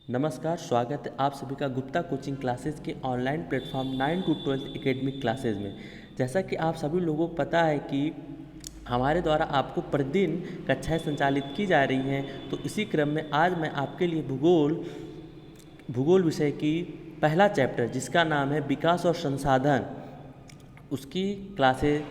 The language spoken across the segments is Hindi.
नमस्कार, स्वागत है आप सभी का गुप्ता कोचिंग क्लासेस के online platform 9 to 12 academic classes में। जैसा कि आप सभी लोगों को पता है कि हमारे द्वारा आपको प्रतिदिन कक्षाएं संचालित की जा रही हैं, तो इसी क्रम में आज मैं आपके लिए भूगोल विषय की पहला चैप्टर जिसका नाम है विकास और संसाधन, उसकी क्लासें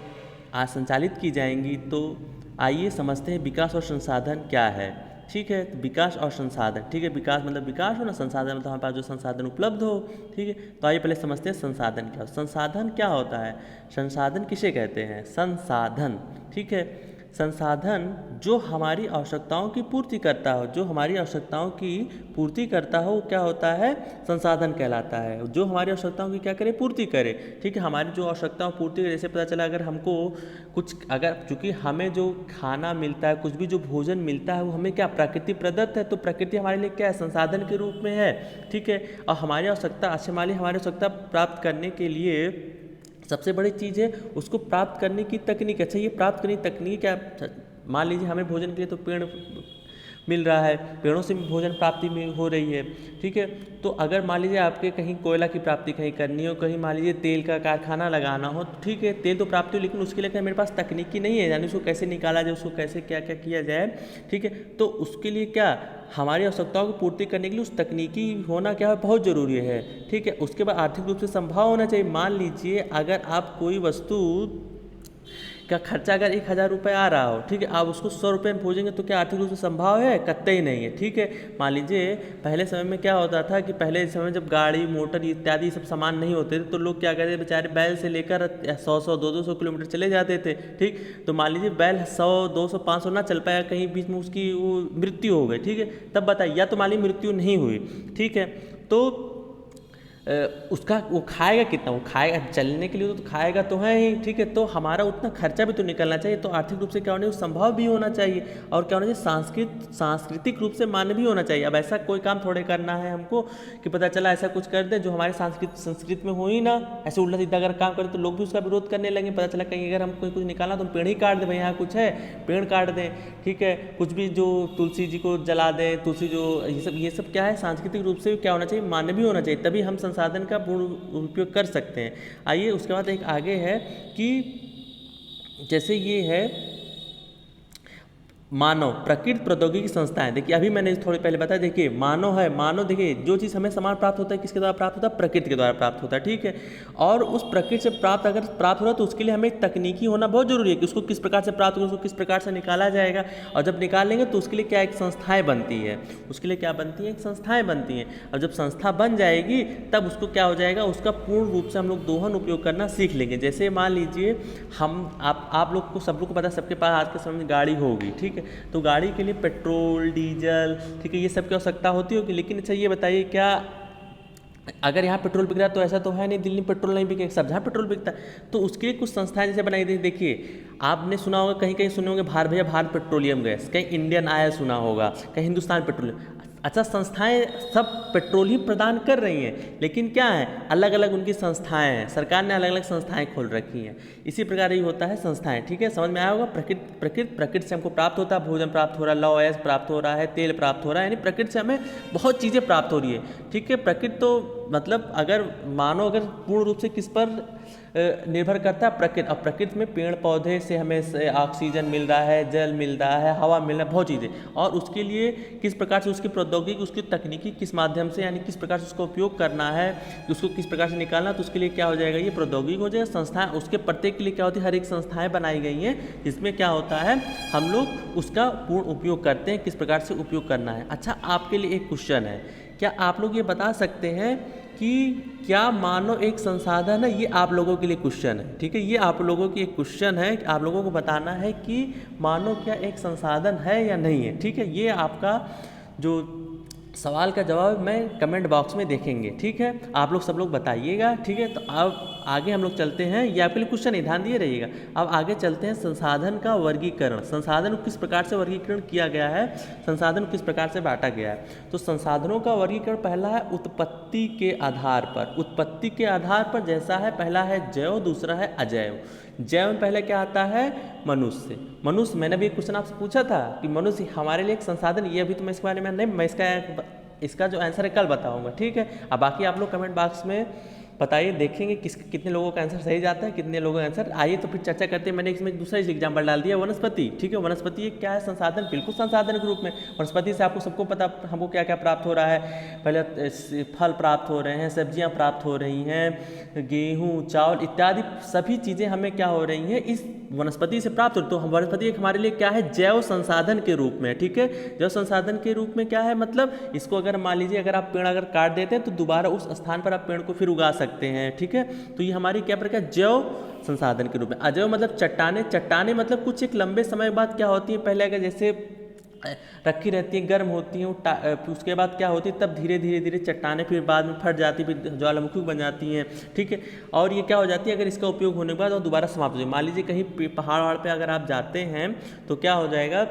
आज संचालित की जाएंगी। तो आइए समझते हैं विकास और संसाधन क्या है। ठीक है, तो विकास और संसाधन, ठीक है, विकास मतलब विकास हो ना, संसाधन मतलब हमारे पास जो संसाधन उपलब्ध हो। ठीक है, तो आइए पहले समझते हैं संसाधन क्या हो। संसाधन क्या होता है, संसाधन किसे कहते हैं, संसाधन। ठीक है, संसाधन जो हमारी आवश्यकताओं की पूर्ति करता हो, जो हमारी आवश्यकताओं की पूर्ति करता हो, वो क्या होता है, संसाधन कहलाता है। जो हमारी आवश्यकताओं की क्या करे, पूर्ति करे। ठीक है, हमारी जो आवश्यकताओं पूर्ति करे, जैसे पता चला अगर हमको चूँकि हमें जो खाना मिलता है, कुछ भी जो भोजन मिलता है, वो हमें क्या प्रकृति प्रदत्त है, तो प्रकृति हमारे लिए क्या है, संसाधन के रूप में है। ठीक है, और हमारी आवश्यकता हमारी आवश्यकता प्राप्त करने के लिए सबसे बड़ी चीज़ है उसको प्राप्त करने की तकनीक। अच्छा, ये प्राप्त करने की तकनीक क्या, मान लीजिए हमें भोजन के लिए तो पेड़ मिल रहा है, पेड़ों से भोजन प्राप्ति में हो रही है। ठीक है, तो अगर मान लीजिए आपके कहीं कोयला की प्राप्ति कहीं करनी हो, कहीं मान लीजिए तेल का कारखाना लगाना हो, तो ठीक है, तेल तो प्राप्ति हो, लेकिन उसके लिए मेरे पास तकनीकी नहीं है, यानी उसको कैसे निकाला जाए, उसको कैसे क्या क्या किया जाए। ठीक है, तो उसके लिए क्या, हमारी आवश्यकताओं की पूर्ति करने के लिए उस तकनीकी होना क्या है, बहुत ज़रूरी है। ठीक है, उसके बाद आर्थिक रूप से संभव होना चाहिए। मान लीजिए अगर आप कोई वस्तु का खर्चा अगर 1000 रुपये आ रहा हो, ठीक है, आप उसको 100 रुपये में खोजेंगे तो क्या आर्थिक रूप से संभव है, कतई नहीं है। ठीक है, मान लीजिए पहले समय में क्या होता था कि पहले समय में जब गाड़ी मोटर इत्यादि सब सामान नहीं होते थे, तो लोग क्या करते थे, बेचारे बैल से लेकर 100 200 किलोमीटर चले जाते थे। ठीक, तो मान लीजिए बैल 100 200 500 ना चल पाया, कहीं बीच में उसकी वो मृत्यु हो गई। ठीक है, तब बताइए, या तो मान लीजिए मृत्यु नहीं हुई, ठीक है, तो उसका वो खाएगा कितना, वो खाएगा चलने के लिए तो खाएगा तो है ही। ठीक है, तो हमारा उतना खर्चा भी तो निकलना चाहिए, तो आर्थिक रूप से क्या होना चाहिए, संभव भी होना चाहिए, और क्या होना चाहिए, सांस्कृतिक रूप से मान्य भी होना चाहिए। अब ऐसा कोई काम थोड़े करना है हमको कि पता चला ऐसा कुछ कर दे जो हमारे संस्कृति में हो ही ना, ऐसे उल्टा सीधा अगर काम करें तो लोग भी उसका विरोध करने लगे। पता चला कहीं अगर हम कोई कुछ निकालना तो हम पेड़ ही काट दें, भाई यहाँ कुछ है पेड़ काट दें। ठीक है, कुछ भी जो तुलसी जी को जला दें, तुलसी जो ये सब क्या है, सांस्कृतिक रूप से क्या होना चाहिए, मान्य भी होना चाहिए, तभी हम संसाधन का पूर्ण उपयोग कर सकते हैं। आइए उसके बाद एक आगे है कि जैसे ये है मानव प्रकृति प्रौद्योगिकी संस्थाएं। देखिए अभी मैंने थोड़ी पहले बताया, देखिए मानव है, मानव देखिए जो चीज़ हमें सामान प्राप्त होता है किसके द्वारा प्राप्त होता है, प्रकृति के द्वारा प्राप्त होता है। ठीक है, और उस प्रकृति से प्राप्त अगर प्राप्त हो रहा है तो उसके लिए हमें तकनीकी होना बहुत जरूरी है कि उसको किस प्रकार से प्राप्त होगा, उसको किस प्रकार से निकाला जाएगा, और जब निकाल लेंगे तो उसके लिए क्या एक संस्थाएं बनती है, उसके लिए क्या बनती है, एक संस्थाएं बनती हैं। और जब संस्था बन जाएगी तब उसको क्या हो जाएगा, उसका पूर्ण रूप से हम लोग दोहन उपयोग करना सीख लेंगे। जैसे मान लीजिए आप लोग को, सब लोग को पता है, सबके पास आज के समय में गाड़ी होगी। ठीक है, तो गाड़ी के लिए पेट्रोल डीजल, ठीक है, ये सब की आवश्यकता होती होगी। लेकिन अच्छा ये बताइए, क्या अगर यहाँ पेट्रोल बिक रहा है तो ऐसा तो है नहीं दिल्ली में पेट्रोल नहीं बिकेगा, सब जहाँ पेट्रोल बिकता है। तो उसके लिए कुछ संस्थाएं जैसे बनाई गई। देखिए आपने सुना होगा, कहीं कहीं सुने होंगे भारत भैया भारत पेट्रोलियम गैस, कहीं इंडियन ऑयल सुना होगा, कहीं हिंदुस्तान पेट्रोलियम। अच्छा, संस्थाएं सब पेट्रोल ही प्रदान कर रही हैं, लेकिन क्या है, अलग अलग उनकी संस्थाएं हैं, सरकार ने अलग अलग संस्थाएं खोल रखी हैं। इसी प्रकार ही होता है संस्थाएं। ठीक है, समझ में आया होगा। प्रकृति से हमको प्राप्त होता है, भोजन प्राप्त हो रहा है, लौ गैस प्राप्त हो रहा है, तेल प्राप्त हो रहा है, यानी प्रकृति से हमें बहुत चीज़ें प्राप्त हो रही है। ठीक है, प्रकृति तो मतलब अगर मानो अगर पूर्ण रूप से किस पर निर्भर करता है, प्रकृति। अब प्रकृति में पेड़ पौधे से हमें ऑक्सीजन मिल रहा है, जल मिल रहा है, हवा मिल रहा है, बहुत चीज़ें, और उसके लिए किस प्रकार से उसकी प्रौद्योगिकी, उसकी तकनीकी किस माध्यम से, यानी किस प्रकार से उसको उपयोग करना है, उसको किस प्रकार से निकालना, तो उसके लिए क्या हो जाएगा, ये प्रौद्योगिकी हो जाएगा। संस्थाएं उसके प्रत्येक के लिए क्या होती है, हर एक संस्थाएं बनाई गई हैं जिसमें क्या होता है, हम लोग उसका पूर्ण उपयोग करते हैं, किस प्रकार से उपयोग करना है। अच्छा, आपके लिए एक क्वेश्चन है, क्या आप लोग ये बता सकते हैं कि क्या मानव एक संसाधन है, ये आप लोगों के लिए क्वेश्चन है। ठीक है, ये आप लोगों की एक क्वेश्चन है, आप लोगों को बताना है कि मानव क्या एक संसाधन है या नहीं है। ठीक है, ये आपका जो सवाल का जवाब मैं कमेंट बॉक्स में देखेंगे। ठीक है, आप लोग सब लोग बताइएगा। ठीक है, तो अब आगे हम लोग चलते हैं, ये आपके लिए क्वेश्चन है, ध्यान दिए रहिएगा। अब आगे चलते हैं, संसाधन का वर्गीकरण। संसाधन को किस प्रकार से वर्गीकरण किया गया है, संसाधन को किस प्रकार से बांटा गया है। तो संसाधनों का वर्गीकरण पहला है उत्पत्ति के आधार पर। उत्पत्ति के आधार पर जैसा है, पहला है जैव, दूसरा है अजैव। जैव में पहले क्या आता है, मनुष्य। मैंने भी एक क्वेश्चन आपसे पूछा था कि मनुष्य हमारे लिए एक संसाधन, ये अभी तो मैं इसके बारे में नहीं, मैं इसका इसका जो आंसर है कल बताऊंगा, ठीक है। अब बाकी आप लोग कमेंट बॉक्स में बताइए, देखेंगे कितने लोगों का आंसर सही जाता है, कितने लोगों का आंसर। आइए तो फिर चर्चा करते हैं। मैंने इसमें एक दूसरा एग्जाम्पल डाल दिया, वनस्पति, ठीक है। वनस्पति ये क्या है? संसाधन, बिल्कुल संसाधन के रूप में। वनस्पति से आपको सबको पता हमको क्या क्या प्राप्त हो रहा है। पहले फल प्राप्त हो रहे हैं, सब्जियां प्राप्त हो रही हैं, गेहूँ, चावल इत्यादि सभी चीज़ें हमें क्या हो रही हैं, इस वनस्पति से प्राप्त हो। तो वनस्पति एक हमारे लिए क्या है? जैव संसाधन के रूप में, ठीक है। जैव संसाधन के रूप में क्या है मतलब, इसको अगर मान लीजिए अगर आप पेड़ अगर काट देते हैं तो दोबारा उस स्थान पर आप पेड़ को फिर उगा सकते हैं, ठीक है। तो ये हमारी क्या प्रकार जैव संसाधन के रूप में। अजैव मतलब चट्टाने मतलब कुछ एक लंबे समय बाद क्या होती है, पहले अगर जैसे रखी रहती हैं, गर्म होती हैं, उसके बाद क्या होती है, तब धीरे धीरे चट्टाने फिर बाद में फट जाती, फिर ज्वालामुखी बन जाती हैं, ठीक है। और ये क्या हो जाती है, अगर इसका उपयोग होने के बाद और दोबारा समाप्त हो जाए। मान लीजिए कहीं पहाड़ वहाड़ पे अगर आप जाते हैं तो क्या हो जाएगा,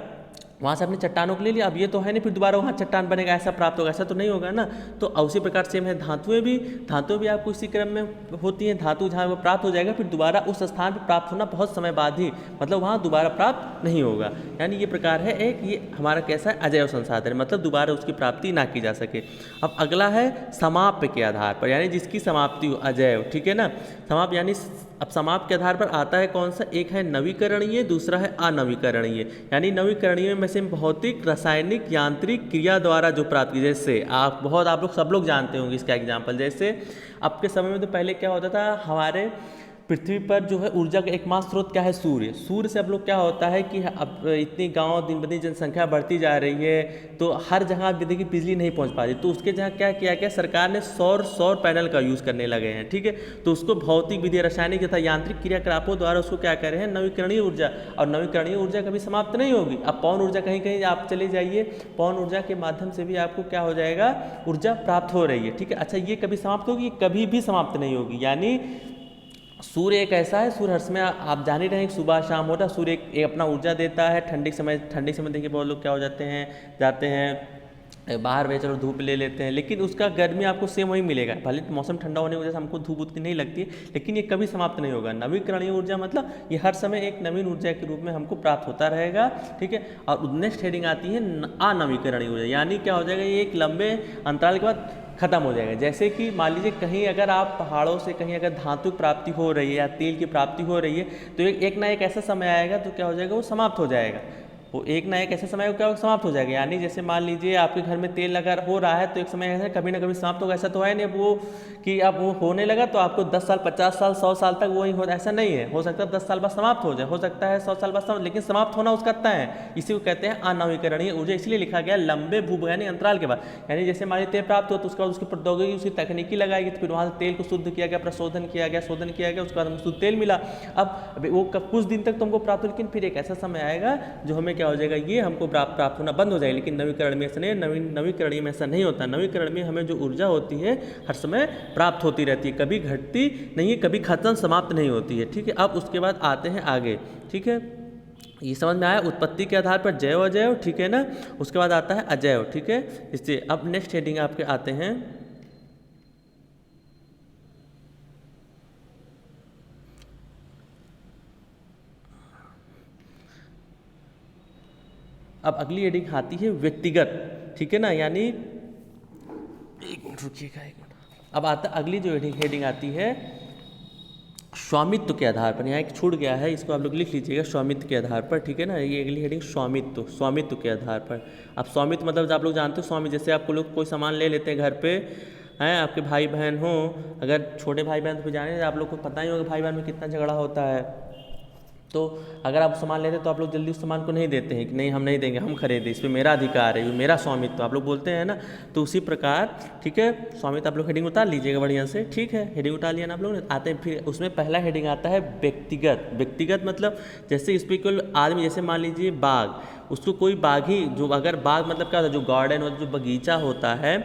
वहाँ से अपने चट्टानों को ले लिया, अब ये तो है नहीं फिर दोबारा वहाँ चट्टान बनेगा, ऐसा प्राप्त होगा, ऐसा तो नहीं होगा ना। तो उसी प्रकार सेम है धातुएं भी आपको इसी क्रम में होती हैं। धातु जहाँ वो प्राप्त हो जाएगा फिर दोबारा उस स्थान पर प्राप्त होना बहुत समय बाद ही, मतलब वहाँ दोबारा प्राप्त नहीं होगा। यानी ये प्रकार है एक, ये हमारा कैसा है, अजैव संसाधन, मतलब दोबारा उसकी प्राप्ति ना की जा सके। अब अगला है समाप्य के आधार पर, यानी जिसकी समाप्ति हो, अजैव, ठीक है ना। समाप्त यानी अब समाप्त के आधार पर आता है कौन सा, एक है नवीकरणीय, दूसरा है अनवीकरणीय। यानी नवीकरणीय में से भौतिक, रासायनिक, यांत्रिक क्रिया द्वारा जो प्राप्त की, जैसे आप लोग सब लोग जानते होंगे इसका एग्जाम्पल। जैसे अब के समय में तो पहले क्या होता था, हमारे पृथ्वी पर जो है ऊर्जा का एकमात्र स्रोत क्या है, सूर्य। सूर्य से अब लोग क्या होता है कि अब इतनी गांव दिन ब दिन जनसंख्या बढ़ती जा रही है, तो हर जगह देखिए बिजली नहीं पहुंच पा रही, तो उसके जहाँ क्या किया गया, सरकार ने सौर पैनल का यूज़ करने लगे हैं, ठीक है। तो उसको भौतिक विधि, रासायनिक तथा यांत्रिक क्रियाकलापों द्वारा उसको क्या कर रहे हैं, नवीकरणीय ऊर्जा। और नवीकरणीय ऊर्जा कभी समाप्त नहीं होगी। अब पवन ऊर्जा कहीं आप चले जाइए, पवन ऊर्जा के माध्यम से भी आपको क्या हो जाएगा, ऊर्जा प्राप्त हो रही है, ठीक है। अच्छा, ये कभी समाप्त होगी, कभी भी समाप्त नहीं होगी। यानी सूर्य एक ऐसा है, सूर्य हर समय आप जान ही रहे हैं, सुबह शाम होता है, सूर्य एक अपना ऊर्जा देता है। ठंडी के समय देखिए बहुत लोग क्या हो जाते हैं बाहर वे चलो धूप ले लेते हैं, लेकिन उसका गर्मी आपको सेम वही मिलेगा। भले मौसम ठंडा होने की वजह से हमको धूप उतनी नहीं लगती है, लेकिन ये कभी समाप्त नहीं होगा। नवीकरणीय ऊर्जा मतलब ये हर समय एक नवीन ऊर्जा के रूप में हमको प्राप्त होता रहेगा, ठीक है। और नेक्स्ट हेडिंग आती है अनवीकरणीय ऊर्जा, यानी क्या हो जाएगा, ये एक लंबे अंतराल के बाद खत्म हो जाएगा। जैसे कि मान लीजिए कहीं अगर आप पहाड़ों से कहीं अगर धातु की प्राप्ति हो रही है या तेल की प्राप्ति हो रही है, तो एक ना एक ऐसा समय आएगा तो क्या हो जाएगा, वो समाप्त हो जाएगा। वो एक ना एक ऐसे समय क्या समाप्त हो जाएगा। यानी जैसे मान लीजिए आपके घर में तेल अगर हो रहा है तो एक समय ऐसा कभी ना कभी समाप्त होगा। ऐसा तो है नहीं वो कि अब वो होने लगा तो आपको 10 साल 50 साल 100 साल तक वही हो, ऐसा नहीं है। हो सकता है 10 साल बाद समाप्त हो जाए, हो सकता है 100 साल बाद समाप्त, लेकिन समाप्त होना उसका तय है। इसी को कहते हैं अनवीकरणीय ऊर्जा, इसलिए लिखा गया लंबे भूविज्ञानिक अंतराल के बाद। यानी जैसे मान लीजिए तेल प्राप्त हो तो उसका उसकी प्रौद्योगिकी उसकी तकनीकी लगाएगी, तो फिर वहाँ से तेल को शुद्ध किया गया, प्रशोधन किया गया, शोधन किया गया, उसके बाद हमको शुद्ध तेल मिला। अब वो कुछ दिन तक तुमको प्राप्त हो, लेकिन फिर एक ऐसा समय आएगा जो हमें क्या हो जाएगा, ये हमको प्राप्त होना बंद हो जाएगा। लेकिन नवीकरण में ऐसा नहीं, नवीकरणीय में ऐसा नहीं होता। नवीकरण में हमें जो ऊर्जा होती है हर समय प्राप्त होती रहती है, कभी घटती नहीं है, कभी खत्म समाप्त नहीं होती है, ठीक है। अब उसके बाद आते हैं आगे, ठीक है। ये समझ में आया, उत्पत्ति के आधार पर जैव अजैव, ठीक है ना। उसके बाद आता है अजैव, ठीक है। इससे अब नेक्स्ट हेडिंग आपके आते हैं अब अगली हेडिंग आती है व्यक्तिगत, ठीक है ना। यानी एक मिनट रुकिएगा, एक मिनट। अब आता अगली जो हेडिंग आती है स्वामित्व के आधार पर। यहाँ एक छूट गया है, इसको आप लोग लिख लीजिएगा, स्वामित्व के आधार पर, ठीक है ना। ये अगली हेडिंग स्वामित्व के आधार पर। अब स्वामित्व मतलब आप लोग जानते हो, स्वामी जैसे आपको लोग कोई सामान ले लेते हैं घर पे, हैं आपके भाई बहन हो, अगर छोटे भाई बहन तो जाने आप लोग को पता ही होगा भाई बहन में कितना झगड़ा होता है। तो अगर आप सामान लेते तो आप लोग जल्दी उस सामान को नहीं देते हैं कि नहीं हम नहीं देंगे, हम खरीदें, इस पर मेरा अधिकार है, ये मेरा स्वामित्व, आप लोग बोलते हैं ना। तो उसी प्रकार, ठीक है, स्वामित्व आप लोग हेडिंग उतार लीजिएगा बढ़िया से, ठीक है। हेडिंग उतार लिया ना आप लोग। आते हैं फिर उसमें पहला हेडिंग आता है व्यक्तिगत मतलब जैसे इस पर कोई आदमी, जैसे मान लीजिए बाग, उसको कोई बाग ही जो, अगर बाग मतलब क्या होता है, जो गार्डन होता है, जो बगीचा होता है,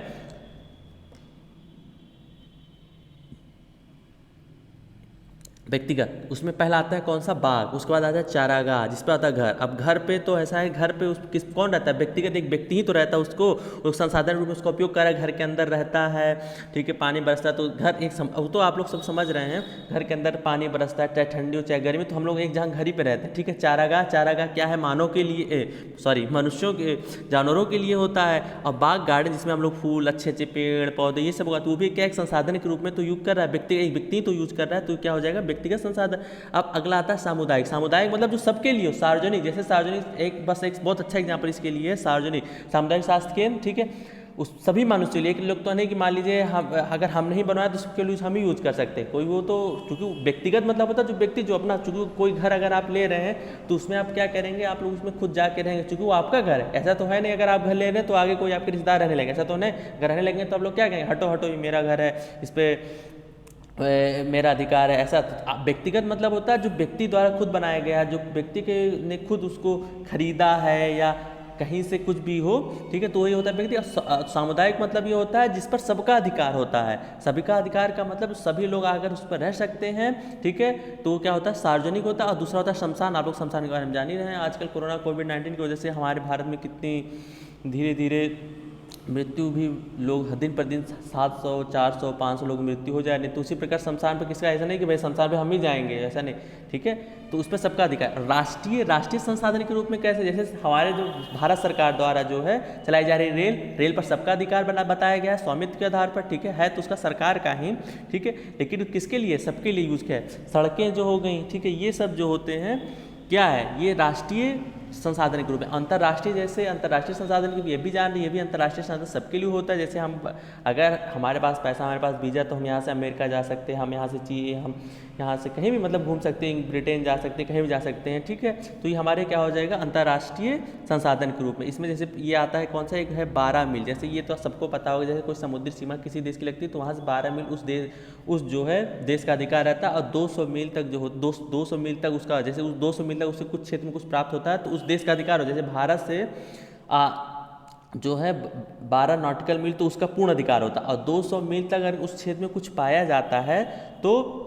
व्यक्तिगत, उसमें पहला आता है कौन सा, बाग, उसके बाद आता है चारागाह, जिस पर आता है घर। अब घर पे तो ऐसा है, घर पे उस किस कौन रहता है, व्यक्तिगत एक व्यक्ति ही तो रहता है, उसको उस संसाधन रूप में उसका उपयोग कर रहा है, घर के अंदर रहता है, ठीक है, पानी बरसता है तो घर एक वो तो आप लोग सब समझ रहे हैं, घर के अंदर पानी बरसता है, चाहे ठंडी हो चाहे गर्मी, तो हम लोग एक जहाँ घर ही पे रहते हैं, ठीक है। चारागाह, चारागाह क्या है, मानव के लिए, सॉरी मनुष्यों के, जानवरों के लिए होता है। और बाग, गार्डन, जिसमें हम लोग फूल, अच्छे अच्छे पेड़ पौधे ये सब होगा, तो वो भी क्या एक संसाधन के रूप में तो यूज कर रहा है, व्यक्ति एक व्यक्ति तो यूज कर रहा है, तो क्या हो जाएगा, व्यक्तिगत संसाधन। अब अगला आता है सामुदायिक, सामुदायिक मतलब जो सबके लिए हो, सार्वजनिक, जैसे सार्वजनिक एक बस एक बहुत अच्छा एग्जाम्पल इसके लिए है सार्वजनिक सामुदायिक स्वास्थ्य केंद्र, ठीक है, उस सभी मनुष्य के लिए, एक लोग तो नहीं कि मान लीजिए हम अगर हम नहीं बनवाया तो उसके लिए हम ही यूज कर सकते हैं, कोई वो तो क्योंकि व्यक्तिगत मतलब होता है जो व्यक्ति जो अपना, चूंकि कोई घर अगर आप ले रहे हैं तो उसमें आप क्या करेंगे, आप लोग उसमें खुद जाके रहेंगे, क्योंकि वो आपका घर है। ऐसा तो है नहीं अगर आप घर ले रहे हैं तो आगे कोई आपके रिश्तेदार रहने लगे, ऐसा तो नहीं, अगर रहने लगेंगे तो आप लोग क्या कहेंगे, हटो हटो ये मेरा घर है, इस पर मेरा अधिकार है, ऐसा। व्यक्तिगत मतलब होता है जो व्यक्ति द्वारा खुद बनाया गया है, जो व्यक्ति के ने खुद उसको खरीदा है या कहीं से कुछ भी हो, ठीक है, तो वही होता है व्यक्ति। सामुदायिक मतलब ये होता है जिस पर सबका अधिकार होता है, सभी का अधिकार का मतलब सभी लोग आकर उस पर रह सकते हैं, ठीक है, तो क्या होता है सार्वजनिक होता है। और दूसरा होता है शमशान, आप लोग शमशान के बारे में जान ही रहे हैं, आजकल कोरोना कोविड-19 की वजह से हमारे भारत में कितनी धीरे धीरे मृत्यु भी लोग दिन पर दिन 700 400 500 लोग मृत्यु हो जाए, नहीं तो उसी प्रकार शमशान पर किसका, ऐसा नहीं कि भाई शमशान पे हम ही जाएंगे, ऐसा नहीं, ठीक है, तो उस पर सबका अधिकार। राष्ट्रीय संसाधन के रूप में कैसे, जैसे हमारे जो भारत सरकार द्वारा जो है चलाई जा रही रेल पर सबका अधिकार बताया गया है स्वामित्व के आधार पर, ठीक है तो उसका सरकार का ही, ठीक है, लेकिन किसके लिए, सबके लिए यूज किया है। सड़कें जो हो गई, ठीक है, ये सब जो होते हैं क्या है, ये राष्ट्रीय संसाधन के रूप में। अंतर्राष्ट्रीय, जैसे अंतर्राष्ट्रीय संसाधन की ये भी जान रही है, ये भी अंतर्राष्ट्रीय संसाधन सबके लिए होता है। जैसे हम अगर हमारे पास पैसा, हमारे पास वीज़ा, तो हम यहाँ से अमेरिका जा सकते हैं, हम यहाँ से चाहिए हम यहाँ से कहीं भी मतलब घूम सकते हैं, ब्रिटेन जा सकते हैं, कहीं भी जा सकते हैं, ठीक है, तो ये हमारे क्या हो जाएगा अंतर्राष्ट्रीय संसाधन के रूप में। इसमें जैसे ये आता है कौन सा, एक है 12 मील, जैसे ये तो सबको पता होगा, जैसे कोई समुद्री सीमा किसी देश की लगती है तो वहाँ से 12 मील उस जो है देश का अधिकार रहता है। और 200 मील तक जो हो 200 मील तक उसका, जैसे उस 200 मील तक उससे कुछ क्षेत्र में कुछ प्राप्त होता है तो उस देश का अधिकार हो, जैसे भारत से जो है 12 नॉटिकल मील तो उसका पूर्ण अधिकार होता है, और 200 मील तक अगर उस क्षेत्र में कुछ पाया जाता है तो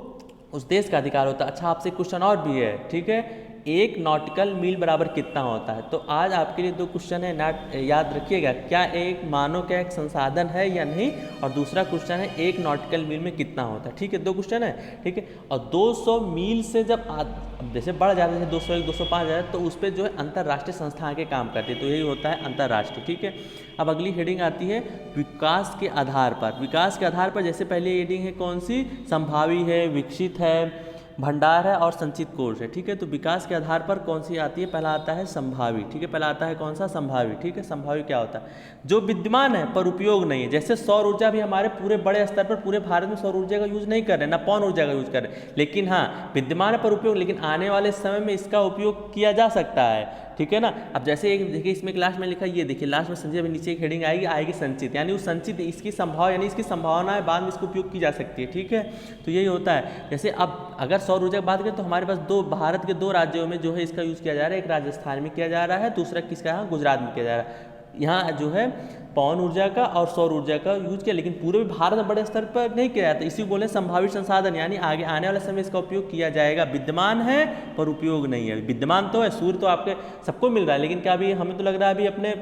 उस देश का अधिकार होता है। अच्छा, आपसे क्वेश्चन और भी है, ठीक है, 1 नॉटिकल मील बराबर कितना होता है, तो आज आपके लिए 2 क्वेश्चन है, याद रखिएगा, क्या एक मानव का एक संसाधन है या नहीं, और दूसरा क्वेश्चन है 1 नॉटिकल मील में कितना होता है, ठीक है, 2 क्वेश्चन है, ठीक है। और 200 मील से जब जैसे बढ़ जाते हैं 201 205 जाए तो उस पर जो है अंतर्राष्ट्रीय संस्था आके काम करती है, तो यही होता है अंतर्राष्ट्रीय, ठीक है। अब अगली हेडिंग आती है विकास के आधार पर। विकास के आधार पर जैसे पहले हेडिंग है कौन सी, संभावी है, विकसित है, भंडार है और संचित कोष है, ठीक है। तो विकास के आधार पर कौन सी आती है, पहला आता है संभावी, ठीक है, पहला आता है कौन सा, संभावी, ठीक है। संभावी क्या होता है, जो विद्यमान है पर उपयोग नहीं है। जैसे सौर ऊर्जा भी हमारे पूरे बड़े स्तर पर पूरे भारत में सौर ऊर्जा का यूज नहीं कर रहे, ना पवन ऊर्जा का यूज कर रहे, लेकिन हाँ विद्यमान है पर उपयोग, लेकिन आने वाले समय में इसका उपयोग किया जा सकता है, ठीक है ना। अब जैसे एक देखिए इसमें लास्ट में लिखा, ये देखिए लास्ट में संजय, अभी नीचे एक हेडिंग आएगी संचित, यानी उस संचित इसकी संभावना, यानी इसकी संभावना है बाद में इसको उपयोग की जा सकती है, ठीक है। तो यही होता है। जैसे अब अगर सौर ऊर्जा की बात करें तो हमारे पास भारत के 2 राज्यों में जो है इसका यूज़ किया जा रहा है, एक राजस्थान में किया जा रहा है, दूसरा किसका यहाँ गुजरात में किया जा रहा है। यहाँ जो है पवन ऊर्जा का और सौर ऊर्जा का यूज किया, लेकिन पूरे भारत में बड़े स्तर पर नहीं किया जाता, इसी को बोले संभावित संसाधन, यानी आगे आने वाले समय इसका उपयोग किया जाएगा। विद्यमान है पर उपयोग नहीं है। विद्यमान तो है, सूर्य तो आपके सबको मिल रहा है, लेकिन क्या अभी हमें तो लग रहा है अभी अपने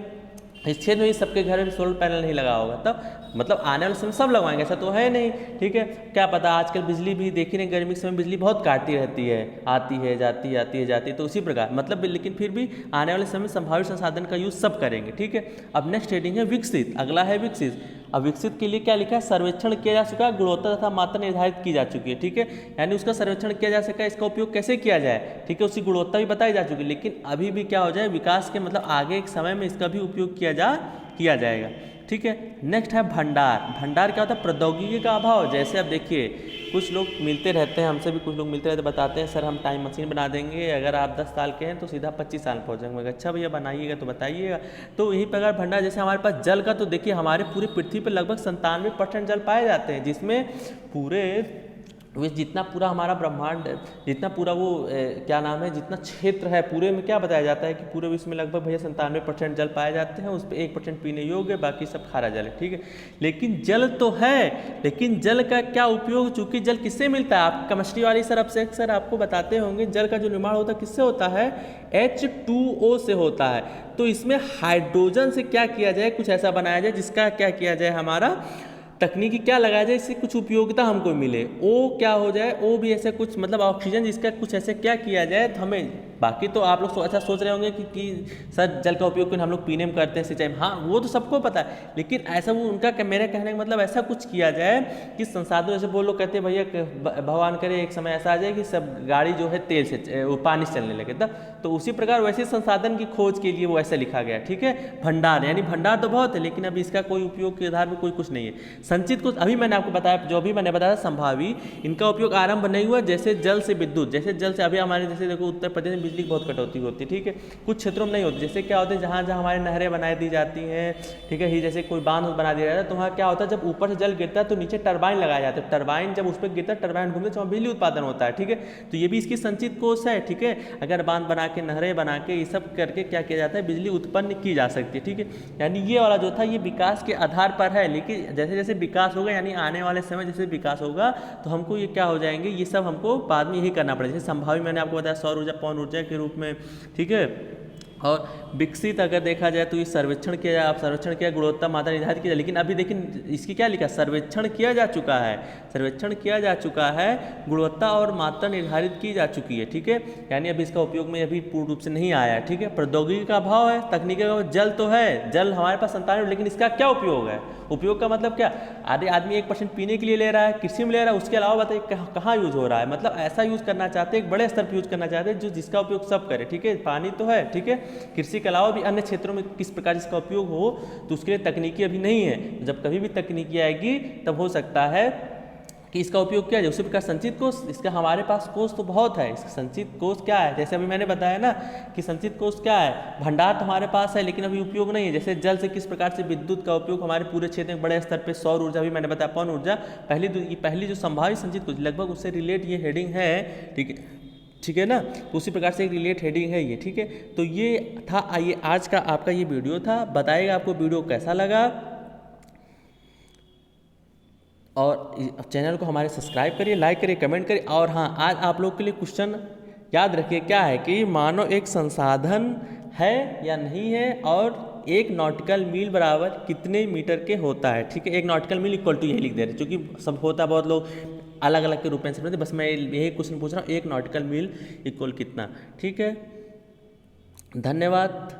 इस क्षेत्र में सबके घर में सोलर पैनल नहीं लगा होगा, तब मतलब आने वाले समय सब लगवाएंगे, ऐसा तो है नहीं, ठीक है। क्या पता आजकल बिजली भी देखी नहीं, गर्मी के समय बिजली बहुत काटती रहती है, आती है जाती है, तो उसी प्रकार मतलब, लेकिन फिर भी आने वाले समय संभावित संसाधन का यूज सब करेंगे, ठीक है। अब नेक्स्ट हेडिंग है विकसित, अगला है विकसित। अब विकसित के लिए क्या लिखा है, सर्वेक्षण किया जा चुका है, गुणवत्ता तथा मात्रा निर्धारित की जा चुकी है, ठीक है, यानी उसका सर्वेक्षण किया जा सका, इसका उपयोग कैसे किया जाए, ठीक है, उसकी गुणवत्ता भी बताई जा चुकी है, लेकिन अभी भी क्या हो जाए, विकास के मतलब आगे एक समय में इसका भी उपयोग किया जाएगा, ठीक है। नेक्स्ट है भंडार। भंडार क्या होता है, प्रौद्योगिकी का अभाव। जैसे अब देखिए कुछ लोग मिलते रहते हैं, हमसे भी कुछ लोग मिलते रहते, बताते हैं सर हम टाइम मशीन बना देंगे, अगर आप 10 साल के हैं तो सीधा 25 साल पहुँच जाएंगे। अच्छा भैया बनाइएगा तो बताइएगा। तो यही प्रकार भंडार, जैसे हमारे पास जल का, तो देखिए हमारे पूरे पृथ्वी पर लगभग 97% जल पाए जाते हैं, जिसमें पूरे वो जितना पूरा हमारा ब्रह्मांड, जितना पूरा वो क्या नाम है, जितना क्षेत्र है पूरे में, क्या बताया जाता है कि पूरे विश्व में लगभग भैया 97% जल पाए जाते हैं, उस पर 1% पीने योग्य, बाकी सब खारा जल है, ठीक है। लेकिन जल तो है, लेकिन जल का क्या उपयोग, चूंकि जल किससे मिलता है, आप केमिस्ट्री वाली सर अब से अक्सर आपको बताते होंगे, जल का जो निर्माण होता है किससे होता है, H2O से होता है। तो इसमें हाइड्रोजन से क्या किया जाए, कुछ ऐसा बनाया जाए जिसका क्या किया जाए, हमारा तकनीकी क्या लगाया जाए, इससे कुछ उपयोगिता हमको मिले, ओ क्या हो जाए, ओ भी ऐसे कुछ मतलब ऑक्सीजन, जिसका कुछ ऐसे क्या किया जाए तो हमें, बाकी तो आप लोग ऐसा सोच रहे होंगे कि सर जल का उपयोग क्यों हम लोग पीने में करते हैं, सिंचाई में, हाँ वो तो सबको पता है, लेकिन ऐसा वो उनका मेरे कहने का मतलब ऐसा कुछ किया जाए कि संसाधन, जैसे वो लोग कहते हैं भैया भगवान करे एक समय ऐसा आ जाए कि सब गाड़ी जो है तेल से, वो पानी से चलने लगे तब, तो उसी प्रकार वैसे संसाधन की खोज के लिए वो ऐसा लिखा गया, ठीक है। भंडार, यानी भंडार तो बहुत है, लेकिन अभी इसका कोई उपयोग के आधार पर कोई कुछ नहीं है। संचित को अभी मैंने आपको बताया, जो भी मैंने बताया संभावी, इनका उपयोग आरंभ नहीं हुआ, जैसे जल से विद्युत, जैसे जल से अभी हमारे जैसे देखो उत्तर प्रदेश में बिजली की बहुत कटौती होती है, ठीक है, कुछ क्षेत्रों में नहीं होती, जैसे क्या होता है जहाँ जहाँ हमारे नहरें बनाई दी जाती हैं, ठीक है, ही जैसे कोई बांध बना दिया जाता है, तो वहाँ क्या होता है जब ऊपर से जल गिरता है तो नीचे टरबाइन लगाया जाता है, टरबाइन जब उस पर गिरता है, टरबाइन घूमते तो बिजली उत्पादन होता है, ठीक है। तो ये भी इसकी संचित कोष है, ठीक है। अगर बांध बना के, नहरें बना के, ये सब करके क्या किया जाता है, बिजली उत्पन्न की जा सकती है, ठीक है। यानी ये वाला जो था ये विकास के आधार पर है, लेकिन जैसे जैसे विकास होगा, यानी आने वाले समय जैसे विकास होगा तो हमको ये क्या हो जाएंगे, ये सब हमको बाद में यही करना पड़ेगा। जैसे संभावी मैंने आपको बताया सौर ऊर्जा, पवन ऊर्जा के रूप में, ठीक है। और विकसित अगर देखा जाए तो ये सर्वेक्षण किया जाए, आप सर्वेक्षण किया, गुणवत्ता मात्रा निर्धारित किया जाए, लेकिन अभी लेकिन इसकी क्या लिखा, सर्वेक्षण किया जा चुका है, सर्वेक्षण किया जा चुका है, गुणवत्ता और मात्रा निर्धारित की जा चुकी है, ठीक है। यानी अभी इसका उपयोग में अभी पूर्ण रूप से नहीं आया है, ठीक है। प्रौद्योगिकी का अभाव है, तकनीकी का, जल तो है, जल हमारे पास 97, लेकिन इसका क्या उपयोग है, उपयोग का मतलब क्या, आदमी 1% पीने के लिए ले रहा है, कृषि में ले रहा है, उसके अलावा बताइए कहाँ यूज हो रहा है, मतलब ऐसा यूज करना चाहते हैं, एक बड़े स्तर पर यूज करना चाहते हैं जो जिसका उपयोग सब करे, ठीक है। पानी तो है, ठीक है, कृषि के अलावा भी अन्य क्षेत्रों में किस प्रकार इसका उपयोग हो, तो उसके लिए तकनीकी अभी नहीं है। जब कभी भी तकनीकी आएगी तब हो सकता है कि इसका उपयोग किया जाए। उसी प्रकार संचित कोष, इसका हमारे पास कोष तो बहुत है, इसका संचित कोष क्या है, जैसे अभी मैंने बताया ना कि संचित कोष क्या है, भंडार तो हमारे पास है लेकिन अभी उपयोग नहीं है। जैसे जल से किस प्रकार से विद्युत का उपयोग हमारे पूरे क्षेत्र में बड़े स्तर पर, सौर ऊर्जा भी मैंने बताया, पवन ऊर्जा, पहली जो संभावित संचित कोष लगभग उससे रिलेट ये हेडिंग है, ठीक है, ठीक है ना। तो उसी प्रकार से एक रिलेट हेडिंग है ये, ठीक है। तो ये था, ये आज का आपका ये वीडियो था, बताइएगा आपको वीडियो कैसा लगा, और चैनल को हमारे सब्सक्राइब करिए, लाइक करिए, कमेंट करिए। और हाँ, आज आप लोग के लिए क्वेश्चन याद रखिए क्या है कि मानव एक संसाधन है या नहीं है, और एक नॉटिकल मील बराबर कितने मीटर के होता है, ठीक है। एक नॉटिकल मील इक्वल टू यही लिख दे रहे, क्योंकि सब होता, बहुत लोग अलग अलग के रूप में समझते, बस मैं यही क्वेश्चन पूछ रहा हूँ, एक नॉटिकल मील इक्वल कितना, ठीक है। धन्यवाद।